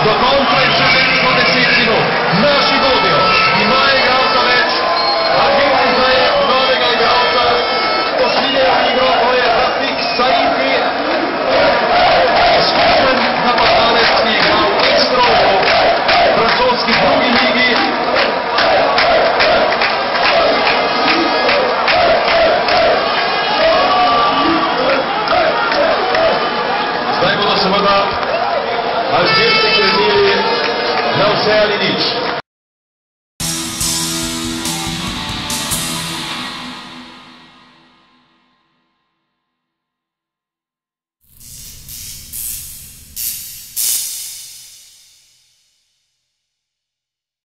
Do konca je še veliko 10 minut. Naši vodijo, imajo igralca več, agenti zdaj novega igralca, pošiljajo igro, to je Rafik Saifi, izkušen napadalec, ki je igral ekstra v francoski drugi ligi. Zdaj bodo seveda alžirski krmili na vse ali nič.